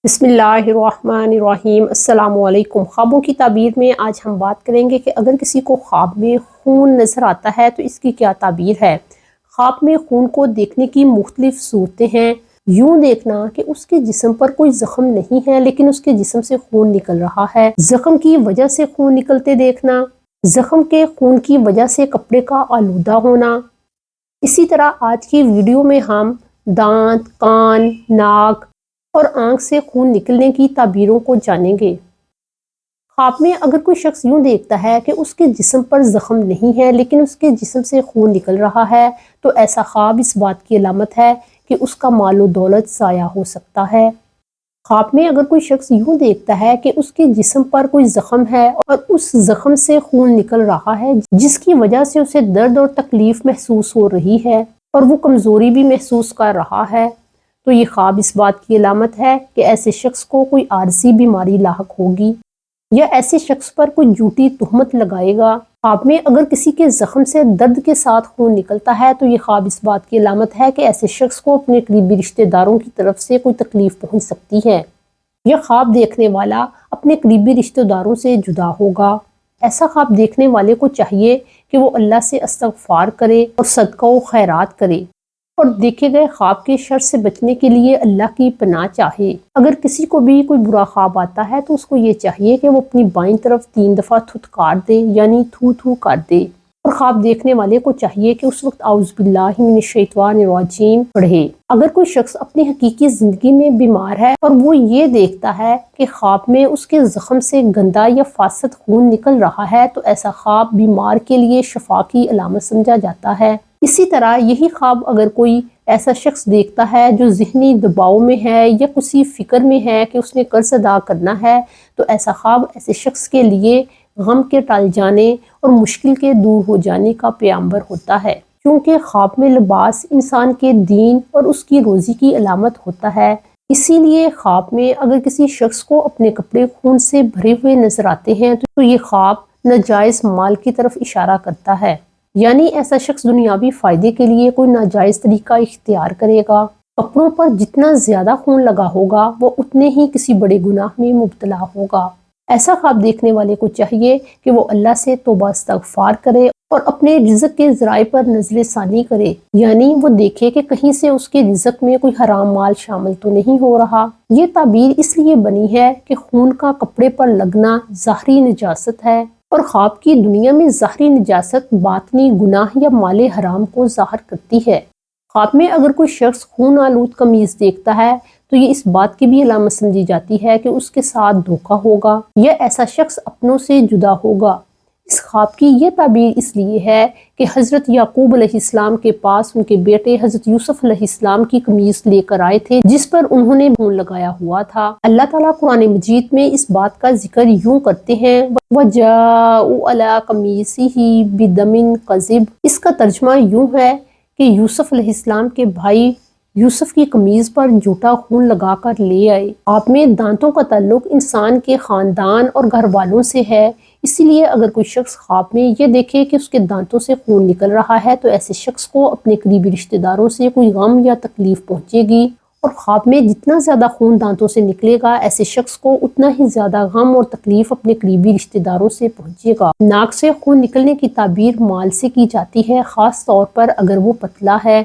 بسم اللہ الرحمن الرحیم۔ السلام علیکم۔ خوابوں کی تعبیر میں آج ہم بات کریں گے کہ اگر کسی کو خواب میں خون نظر آتا ہے تو اس کی کیا تعبیر ہے۔ خواب میں خون کو دیکھنے کی مختلف صورتیں ہیں۔ یوں دیکھنا کہ اس کے جسم پر کوئی زخم نہیں ہے لیکن اس کے جسم سے خون نکل رہا ہے، زخم کی وجہ سے خون نکلتے دیکھنا، زخم کے خون کی وجہ سے کپڑے کا آلودہ ہونا۔ اسی طرح آج کی ویڈیو میں ہم دانت، کان، ناک اور آنکھ سے خون نکلنے کی تعبیروں کو جانیں گے۔ خواب میں اگر کوئی شخص یوں دیکھتا ہے کہ اس کے جسم پر زخم نہیں ہے لیکن اس کے جسم سے خون نکل رہا ہے تو ایسا خواب اس بات کی علامت ہے کہ اس کا مال و دولت ضائع ہو سکتا ہے۔ خواب میں اگر کوئی شخص یوں دیکھتا ہے کہ اس کے جسم پر کوئی زخم ہے اور اس زخم سے خون نکل رہا ہے جس کی وجہ سے اسے درد اور تکلیف محسوس ہو رہی ہے اور وہ کمزوری بھی محسوس کر رہا ہے، تو یہ خواب اس بات کی علامت ہے کہ ایسے شخص کو کوئی عارضی بیماری لاحق ہوگی یا ایسے شخص پر کوئی جھوٹی تہمت لگائے گا۔ خواب میں اگر کسی کے زخم سے درد کے ساتھ خون نکلتا ہے تو یہ خواب اس بات کی علامت ہے کہ ایسے شخص کو اپنے قریبی رشتہ داروں کی طرف سے کوئی تکلیف پہنچ سکتی ہے۔ یہ خواب دیکھنے والا اپنے قریبی رشتہ داروں سے جدا ہوگا۔ ایسا خواب دیکھنے والے کو چاہیے کہ وہ اللہ سے استغفار کرے اور صدقہ و خیرات کرے اور دیکھے گئے خواب کے شر سے بچنے کے لیے اللہ کی پناہ چاہے۔ اگر کسی کو بھی کوئی برا خواب آتا ہے تو اس کو یہ چاہیے کہ وہ اپنی بائیں طرف 3 دفعہ تھتکار دے، یعنی تھو تھو کر دے، اور خواب دیکھنے والے کو چاہیے کہ اس وقت اعوذ باللہ من الشیطان الرجیم پڑھے۔ اگر کوئی شخص اپنی حقیقی زندگی میں بیمار ہے اور وہ یہ دیکھتا ہے کہ خواب میں اس کے زخم سے گندا یا فاسد خون نکل رہا ہے تو ایسا خواب بیمار کے لیے شفا کی علامت سمجھا جاتا ہے۔ اسی طرح یہی خواب اگر کوئی ایسا شخص دیکھتا ہے جو ذہنی دباؤ میں ہے یا کسی فکر میں ہے کہ اس نے قرض ادا کرنا ہے تو ایسا خواب ایسے شخص کے لیے غم کے ٹل جانے اور مشکل کے دور ہو جانے کا پیغامبر ہوتا ہے، کیونکہ خواب میں لباس انسان کے دین اور اس کی روزی کی علامت ہوتا ہے۔ اسی لیے خواب میں اگر کسی شخص کو اپنے کپڑے خون سے بھرے ہوئے نظر آتے ہیں تو یہ خواب ناجائز مال کی طرف اشارہ کرتا ہے، یعنی ایسا شخص دنیاوی فائدے کے لیے کوئی ناجائز طریقہ اختیار کرے گا۔ کپڑوں پر جتنا زیادہ خون لگا ہوگا وہ اتنے ہی کسی بڑے گناہ میں مبتلا ہوگا۔ ایسا خواب دیکھنے والے کو چاہیے کہ وہ اللہ سے توبہ استغفار کرے اور اپنے رزق کے ذرائع پر نظر ثانی کرے، یعنی وہ دیکھے کہ کہیں سے اس کے رزق میں کوئی حرام مال شامل تو نہیں ہو رہا۔ یہ تعبیر اس لیے بنی ہے کہ خون کا کپڑے پر لگنا ظاہری نجاست ہے اور خواب کی دنیا میں ظاہری نجاست باطنی گناہ یا مال حرام کو ظاہر کرتی ہے۔ خواب میں اگر کوئی شخص خون آلود قمیض دیکھتا ہے تو یہ اس بات کی بھی علامت سمجھی جاتی ہے کہ اس کے ساتھ دھوکہ ہوگا یا ایسا شخص اپنوں سے جدا ہوگا۔ اس خواب کی یہ تعبیر اس لیے ہے کہ حضرت یعقوب علیہ السلام کے پاس ان کے بیٹے حضرت یوسف علیہ السلام کی قمیض لے کر آئے تھے جس پر انہوں نے خون لگایا ہوا تھا۔ اللہ تعالیٰ قرآن مجید میں اس بات کا ذکر یوں کرتے ہیں وَجَاءُوا عَلَىٰ قَمِيصِهِ بِدَمٍ كَذِبٍ۔ اس کا ترجمہ یوں ہے کہ یوسف علیہ السلام کے بھائی یوسف کی قمیض پر جھوٹا خون لگا کر لے آئے۔ خواب میں دانتوں کا تعلق انسان کے خاندان اور گھر والوں سے ہے، اسی لیے اگر کوئی شخص خواب میں یہ دیکھے کہ اس کے دانتوں سے خون نکل رہا ہے تو ایسے شخص کو اپنے قریبی رشتہ داروں سے کوئی غم یا تکلیف پہنچے گی، اور خواب میں جتنا زیادہ خون دانتوں سے نکلے گا ایسے شخص کو اتنا ہی زیادہ غم اور تکلیف اپنے قریبی رشتہ داروں سے پہنچے گا۔ ناک سے خون نکلنے کی تعبیر مال سے کی جاتی ہے، خاص طور پر اگر وہ پتلا ہے۔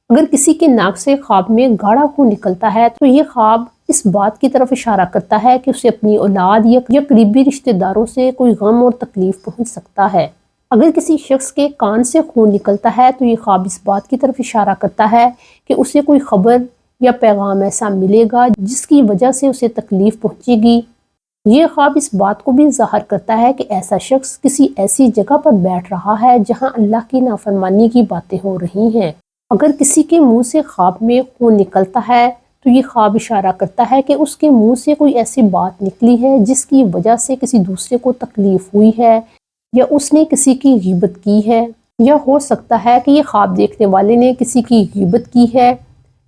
اگر کسی کے ناک سے خواب میں گاڑھا خون نکلتا ہے تو یہ خواب اس بات کی طرف اشارہ کرتا ہے کہ اسے اپنی اولاد یا قریبی رشتہ داروں سے کوئی غم اور تکلیف پہنچ سکتا ہے۔ اگر کسی شخص کے کان سے خون نکلتا ہے تو یہ خواب اس بات کی طرف اشارہ کرتا ہے کہ اسے کوئی خبر یا پیغام ایسا ملے گا جس کی وجہ سے اسے تکلیف پہنچے گی۔ یہ خواب اس بات کو بھی ظاہر کرتا ہے کہ ایسا شخص کسی ایسی جگہ پر بیٹھ رہا ہے جہاں اللہ کی نافرمانی کی باتیں ہو رہی ہیں۔ اگر کسی کے منہ سے خواب میں خون نکلتا ہے تو یہ خواب اشارہ کرتا ہے کہ اس کے منہ سے کوئی ایسی بات نکلی ہے جس کی وجہ سے کسی دوسرے کو تکلیف ہوئی ہے یا اس نے کسی کی غیبت کی ہے، یا ہو سکتا ہے کہ یہ خواب دیکھنے والے نے کسی کی غیبت کی ہے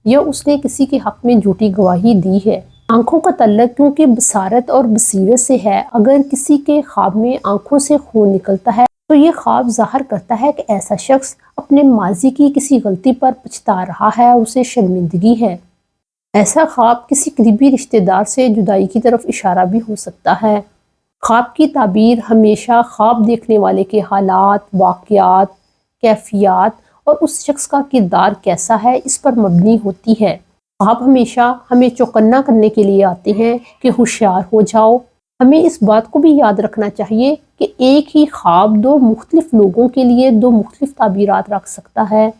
یا اس نے کسی کے حق میں جھوٹی گواہی دی ہے۔ آنکھوں کا تعلق کیونکہ بصارت اور بصیرت سے ہے، اگر کسی کے خواب میں آنکھوں سے خون نکلتا ہے تو یہ خواب ظاہر کرتا ہے کہ ایسا شخص اپنے ماضی کی کسی غلطی پر پچھتا رہا ہے اور اسے شرمندگی ہے۔ ایسا خواب کسی قریبی رشتہ دار سے جدائی کی طرف اشارہ بھی ہو سکتا ہے۔ خواب کی تعبیر ہمیشہ خواب دیکھنے والے کے حالات، واقعات، کیفیات اور اس شخص کا کردار کیسا ہے اس پر مبنی ہوتی ہے۔ خواب ہمیشہ ہمیں چوکنا کرنے کے لیے آتے ہیں کہ ہوشیار ہو جاؤ۔ ہمیں اس بات کو بھی یاد رکھنا چاہیے کہ ایک ہی خواب دو مختلف لوگوں کے لیے دو مختلف تعبیرات رکھ سکتا ہے۔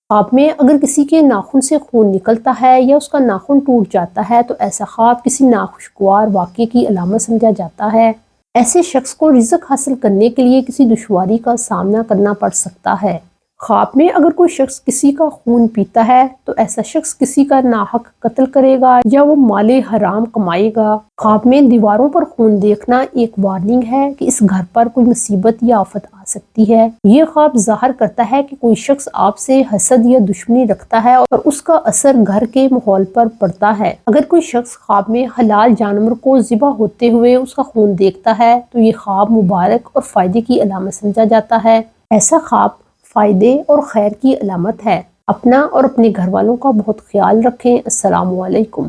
خواب میں اگر کسی کے ناخن سے خون نکلتا ہے یا اس کا ناخن ٹوٹ جاتا ہے تو ایسا خواب کسی ناخوشگوار واقعے کی علامت سمجھا جاتا ہے۔ ایسے شخص کو رزق حاصل کرنے کے لیے کسی دشواری کا سامنا کرنا پڑ سکتا ہے۔ خواب میں اگر کوئی شخص کسی کا خون پیتا ہے تو ایسا شخص کسی کا ناحق قتل کرے گا یا وہ مال حرام کمائے گا۔ خواب میں دیواروں پر خون دیکھنا ایک وارننگ ہے کہ اس گھر پر کوئی مصیبت یا آفت آ سکتی ہے۔ یہ خواب ظاہر کرتا ہے کہ کوئی شخص آپ سے حسد یا دشمنی رکھتا ہے اور اس کا اثر گھر کے ماحول پر پڑتا ہے۔ اگر کوئی شخص خواب میں حلال جانور کو ذبح ہوتے ہوئے اس کا خون دیکھتا ہے تو یہ خواب مبارک اور فائدے کی علامت سمجھا جاتا ہے۔ ایسا خواب فائدے اور خیر کی علامت ہے۔ اپنا اور اپنے گھر والوں کا بہت خیال رکھیں۔ السلام علیکم۔